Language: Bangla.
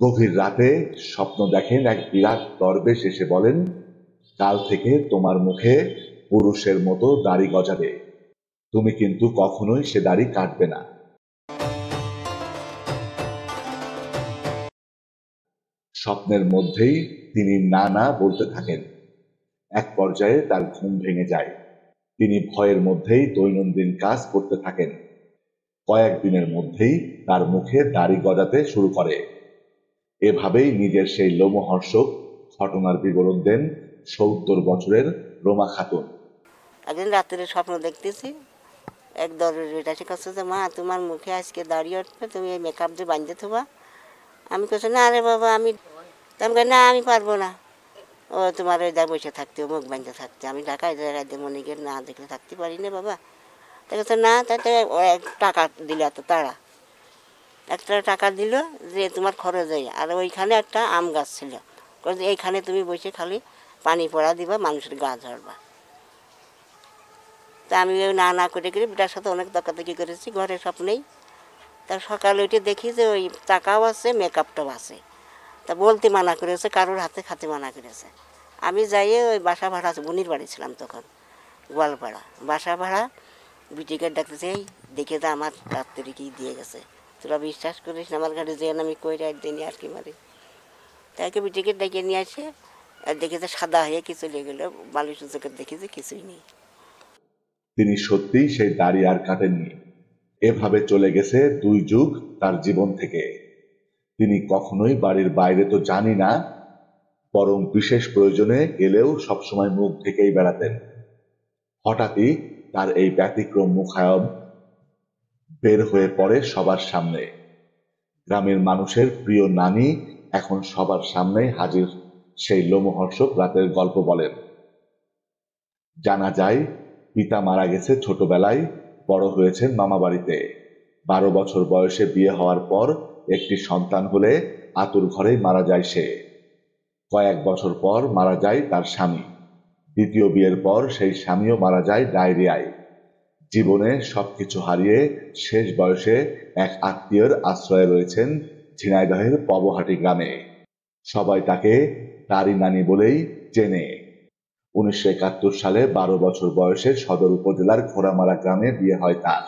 গভীর রাতে স্বপ্ন দেখেন এক বিরাট দরবেশ এসে বলেন, কাল থেকে তোমার মুখে পুরুষের মতো দাড়ি গজাবে, তুমি কিন্তু কখনোই সে দাড়ি কাটবে না। স্বপ্নের মধ্যেই তিনি না না বলতে থাকেন। এক পর্যায়ে তার ঘুম ভেঙে যায়। তিনি ভয়ের মধ্যেই দৈনন্দিন কাজ করতে থাকেন। কয়েকদিনের মধ্যেই তার মুখে দাড়ি গজাতে শুরু করে। এভাবেই নিজের সেই লোমহর্ষক ঘটনার বিবরণ দেন ৭০ বছরের রোমা খাতুন। একদিন রাত্রে স্বপ্ন দেখতেছি, এক দরের এসে কাছে যে মা তোমার মুখে আজকে দাঁড়িয়ে উঠবে, তুমি এই মেকআপ দিয়ে বাঁধতে থবা। আমি কাছে না রে বাবা, আমি না আমি পারবো না, ও তোমার ওই দা বসে থাকতে, মুখ বাঁধতে থাকতে, আমি ঢাকায় জায়গায় মনে গিয়ে না দেখলে থাকতে পারি না বাবা। তার কাছে না, তাতে ও টাকা দিল, এত তাড়া একটা টাকা দিল যে তোমার খরচ হয়। আর ওইখানে একটা আম গাছ ছিল, এইখানে তুমি বসে খালি পানি পড়া দিবা, মানুষের গা ঝরবা। তা আমি ওই না না করে বিটার সাথে অনেক তকাতকি করেছি, ঘরে স্বপ্নেই। তার সকালে উঠে দেখি যে ওই টাকাও আছে, মেকআপটাও আছে। তা বলতে মানা করেছে, কারোর হাতে খাতে মানা করেছে। আমি যাইয়ে ওই বাসা ভাড়া, বোনির বাড়ি ছিলাম তখন, গোয়ালপাড়া বাসা ভাড়া। বিটিকে ডাকতেছে, এই দেখে তো আমার রাত্রি কি দিয়ে গেছে, তোরা বিশ্বাস করিস না, আমার ঘরে যে আমি কই রাত দিই আর কি মারি। তাকে বিটিকে ডেকে নিয়ে আসে, আর দেখে যে সাদা হয়ে কি চলে গেলো, বালিশ চোখে দেখি যে কিছুই নেই। তিনি সত্যিই সেই দাড়ি আর কাটেননি। এভাবে চলে গেছে ২ যুগ তার জীবন থেকে। তিনি কখনোই বাড়ির বাইরে তো জানি না, বরং বিশেষ প্রয়োজনে গেলেও সবসময় মুখ ঢেকেই বেড়াতেন। হঠাৎই তার এই ব্যতিক্রম মুখায়ব বের হয়ে পড়ে সবার সামনে। গ্রামের মানুষের প্রিয় নানি এখন সবার সামনে হাজির সেই লোমহর্ষক রাতের গল্প বলেন। জানা যায়, পিতা মারা গেছে ছোটবেলায়, বড় হয়েছেন মামা বাড়িতে। ১২ বছর বয়সে বিয়ে হওয়ার পর একটি সন্তান হলে আতুর ঘরেই মারা যায় সে। কয়েক বছর পর মারা যায় তার স্বামী। দ্বিতীয় বিয়ের পর সেই স্বামীও মারা যায় ডায়রিয়ায়। জীবনে সবকিছু হারিয়ে শেষ বয়সে এক আত্মীয়ের আশ্রয়ে রয়েছেন ঝিনাইদহের পবহাটি গ্রামে। সবাই তাকে তারি নানি বলেই চেনে। ১৯৭১ সালে ১২ বছর বয়সে সদর উপজেলার ঘোড়ামারা গ্রামে বিয়ে হয় তার।